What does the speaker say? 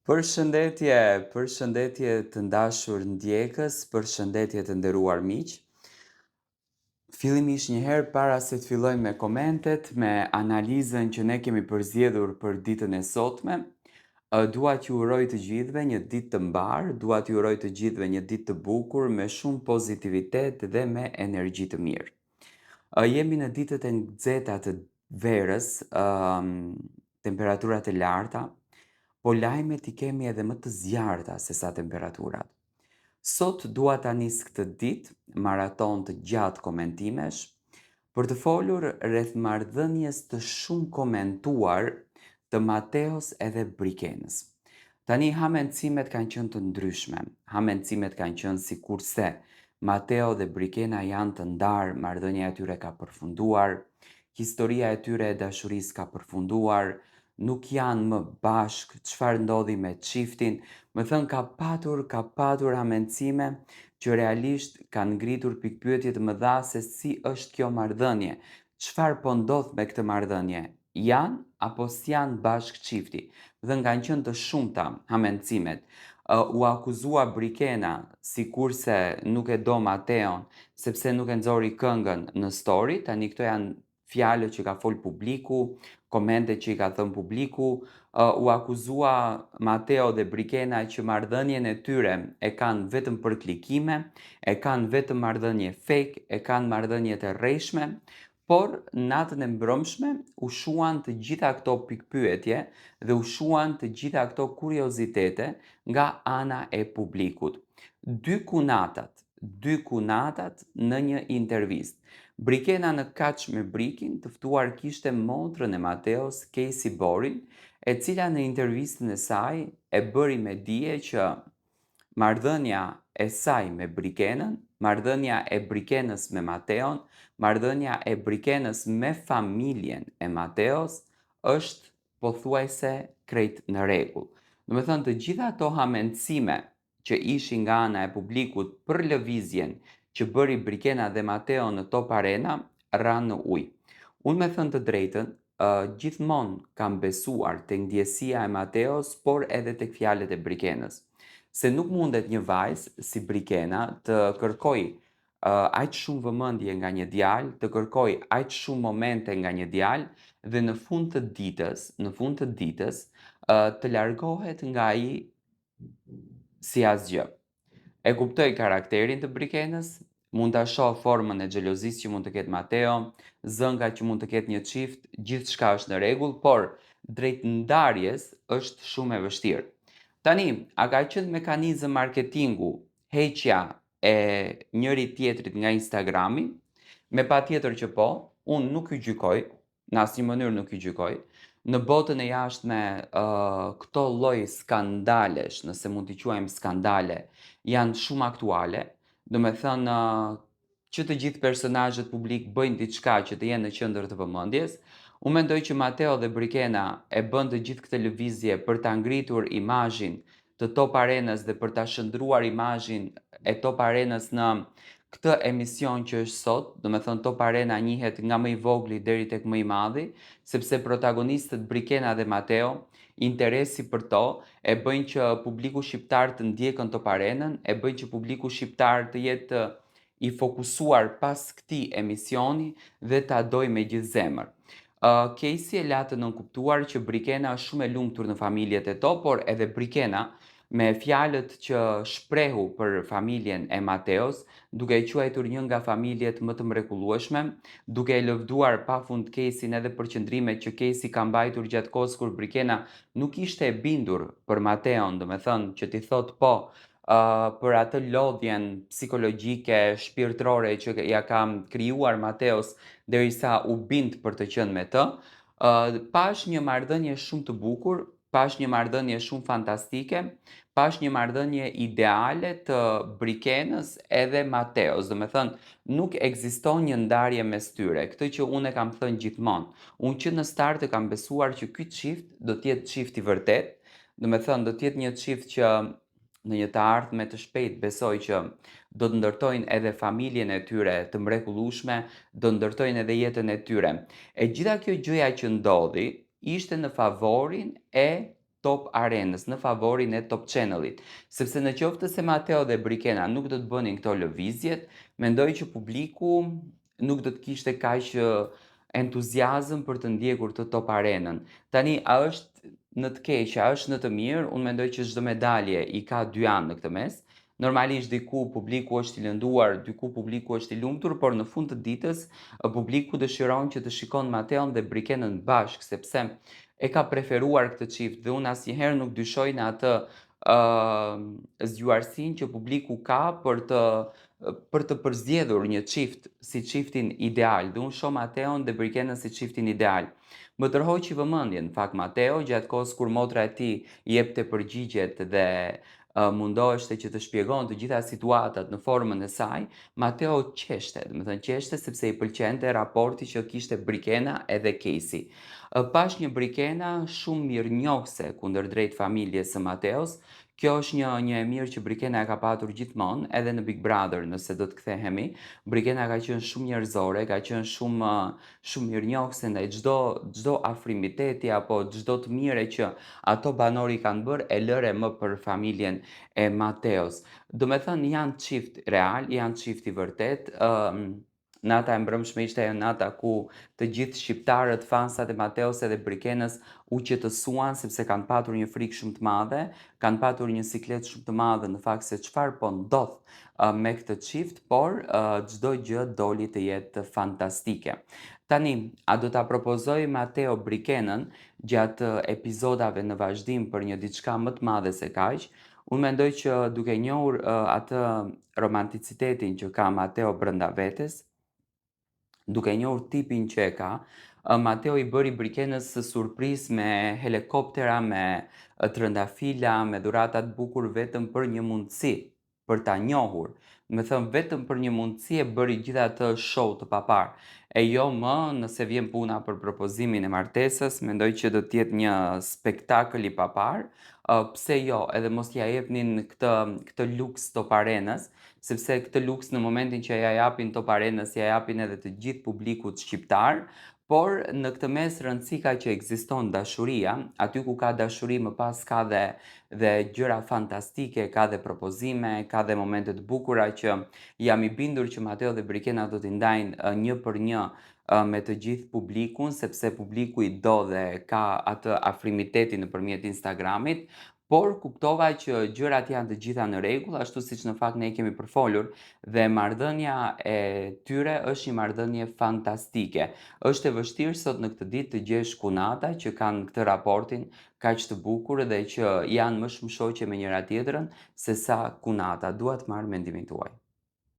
Përshëndetje, përshëndetje të ndashur ndjekës, përshëndetje të nderuar miq. Fillimisht njëherë para se të fillojmë me komentet, me analizën që ne kemi përzgjedhur për ditën e sotme, dua t'ju uroj të gjithëve një ditë të mbar, dua t'ju uroj të gjithëve një ditë të bukur me shumë pozitivitet dhe me energji të mirë. Jemi në ditët e nxehta të verës, temperaturat e larta, po lajmet i kemi edhe më të zjarta se sa temperaturat. Sot dua ta nis këtë ditë maraton të gjatë komentimesh për të folur rreth marrëdhënies të shumë komentuar të Mateos edhe Brikenës. Tani hamencimet kanë qenë të ndryshme. Hamencimet kanë qenë sikurse Mateo dhe Brikena janë të ndarë, marrëdhënia e tyre ka përfunduar, historia e tyre e dashurisë ka përfunduar, nuk janë më bashkë, çfarë ndodhi me çiftin. Më thënë ka patur hamencime që realisht kanë ngritur pikpyetje të mëdha se si është kjo marrëdhënie. Çfarë po ndodh me këtë marrëdhënie? Janë apo s'janë bashkë çifti? Më thënë kanë qenë të shumta hamencimet. U akuzua Brikena sikurse nuk e do Mateon sepse nuk e nxori këngën në story. Tani këto janë fjalët që ka fol publiku, komentet që i ka thënë publiku. U akuzua Mateo dhe Brikena që marrëdhënien e tyre e kanë vetëm për klikime, e kanë vetëm marrëdhënie fake, e kanë marrëdhënie të rreshme, por natën e mbrëmshme u shuan të gjitha këto pikpyetje dhe u shuan të gjitha këto kuriozitete nga ana e publikut. Dy kunatat në një intervistë. Brikena në Kaç me Brikin të ftuar kishte motrën e Mateos, Casey Borin, e cila në intervistën e saj e bëri me dije që marrëdhënia e saj me Brikenën, marrëdhënia e Brikenës me Mateon, marrëdhënia e Brikenës me familjen e Mateos është pothuajse krejt në rregull. Do të thënë të gjitha ato hamencime që ishin nga ana e publikut për lëvizjen që bëri Brikena dhe Mateo në Top Arena, ranë në ujë. Unë me thënë të drejtën, gjithmonë kam besuar tek ndjesia e Mateos, por edhe tek fjalët e Brikenës. Se nuk mundet një vajzë si Brikena të kërkoj aq shumë vëmendje nga një djalë, të kërkoj aq shumë momente nga një djalë dhe në fund të ditës, të largohet nga ai si asgjë. E kuptoj karakterin të Brikenës, mund ta shoh formën e xhelozisë që mund të ketë Mateo, zëngat që mund të ketë një çift, gjithçka është në rregull, por drejt ndarjes është shumë e vështirë. Tani, a ka qenë mekanizëm marketingu heqja e njëri tjetrit nga Instagrami? Patjetër që po, unë nuk ju gjykoj, në asnjë mënyrë nuk ju gjykoj. Në botën e jashtme, këto lloj skandalesh, nëse mund t'i quajmë skandale, janë shumë aktuale. Do me thënë që të gjithë personazhet publik bëjnë diçka që të jenë në qendër të vëmendjes. Unë mendoj që Mateo dhe Brikena e bën të gjithë këtë lëvizje për ta ngritur imazhin të Top Arenës dhe për ta shndruar imazhin e Top Arenës në këtë emision që është sot. Do me thënë Top Arena njihet nga më i vogli deri tek më i madhi, sepse protagonistët Brikena dhe Mateo, interesi për to e bëjnë që publiku shqiptar të ndjekën Top Arenën, e bëjnë që publiku shqiptar të jetë i fokusuar pas këtij emisioni dhe ta dojë me gjithë zemër. Casey e la të nënkuptuar që Brikena është shumë e lumtur në familjet e to, por edhe Brikena me fjalët që shprehu për familjen e Mateos, duke e quajtur një nga familjet më të mrekullueshme, duke e lëvduar pafund Caseyn edhe për qëndrimet që Casey ka mbajtur gjatë kohës kur Brikena nuk ishte e bindur për Mateon, do me thënë që t'i thot po për atë lodhjen psikologjike, shpirtërore që ja ka krijuar Mateos derisa u bind për të qenë me të. Pash një marrëdhënie shumë të bukur, pash një marrëdhënie shumë fantastike, pash një marrëdhënie ideale të Brikenës edhe Mateos. Do me thënë, nuk ekziston një ndarje mes tyre, këtë që unë e kam thënë gjithmonë. Unë që në start e kam besuar që ky çift do t'jetë çift i vërtet, do me thënë do t'jetë një çift që në një të ardhme të shpejt besoj që do të ndërtojnë edhe familjen e tyre të mrekullueshme, do ndërtojnë edhe jetën e tyre. E gjitha kjo gjëja që ndodhi ishte në favorin e Top Arenës në favorin e Top Channelit, sepse në qoftë se Matteo dhe Brikena nuk do të bënin këto lëvizjet, mendoj që publiku nuk do të kishte kaq entuziazëm për të ndjekur të Top Arenën. Tani, a është në të keq, a është në të mirë? Unë mendoj që çdo medalje i ka dy anë në këtë mes. Normalisht diku publiku është i lënduar, diku publiku është i lumtur, por në fund të ditës publiku dëshiron që të shikon Mateon dhe Brikenën bashkë, sepse e ka preferuar këtë çift dhe unë asnjëherë nuk dyshoj në atë zgjuarsinë që publiku ka për të përzgjedhur një çift si çiftin ideal dhe unë shoh Mateon dhe Brikenën si çiftin ideal. Më tërhoqi vëmendjen në fakt Mateo gjatë kohës kur motra e tij i jepte përgjigjet dhe mundoheshte që të shpjegon të gjitha situatat në formën e saj, Mateo qeshte, domethënë qeshte sepse i pëlqente raporti që kishte Brikena edhe Casey. Pash një Brikena shumë mirënjohëse kundërdrejt familjes së Mateos. Kjo është një e mirë që Brikena e ka patur gjithmonë, edhe në Big Brother nëse do të kthehemi. Brikena ka qenë shumë njerëzore, ka qenë shumë mirënjohëse ndaj çdo afrimiteti apo çdo të mire që ato banori kanë bërë e lëre më për familjen e Mateos. Do me thënë janë çift real, janë çift i vërtet. Nata e mbrëmshme ishte ajo nata ku të gjithë shqiptarët, fansat e Mateos edhe Brikenës u qetësuan sepse kanë patur një frikë shumë të madhe, kanë patur një siklet shumë të madhe në fakt se çfarë po ndodh me këtë çift, por çdo gjë doli të jetë fantastike. Tani, a do ta propozoj Mateo Brikenën gjatë epizodave në vazhdim për një diçka më të madhe se kaq? Unë mendoj që duke njohur atë romanticitetin që ka Mateo brenda vetes, duke njohur tipin që e ka, Mateo i bëri Brikenës surprizë me helikoptera, me trëndafila, me dhurata të bukur vetëm për një mundësi, për ta njohur. Me thënë vetëm për një mundësi e bëri gjithë atë show të papar. E jo më nëse vjen puna për propozimin e martesës, mendoj që do të jetë një spektakël i papar. Pse jo, edhe mos ja jepnin këtë luks Top Arenës, sepse këtë luks në momentin që ja japin Top Arenës, ja japin edhe të gjithë publikut shqiptar, por në këtë mes rëndësi ka që ekziston dashuria, aty ku ka dashuri më pas ka dhe gjëra fantastike, ka dhe propozime, ka dhe momente të bukura që jam i bindur që Mateo dhe Brikena do t'i ndajnë një për një me të gjithë publikun, sepse publiku i do dhe ka atë afrimitetin nëpërmjet Instagramit, por kuptova që gjërat janë të gjitha në rregull, ashtu siç në fakt ne kemi përfolur dhe marrëdhënia e tyre është një marrëdhënie fantastike. Është e vështirë sot në këtë ditë të gjesh kunata që kanë këtë raportin kaq të bukur dhe që janë më shumë shoqe me njëra tjetrën sesa kunata. Dua të marr mendimin tuaj.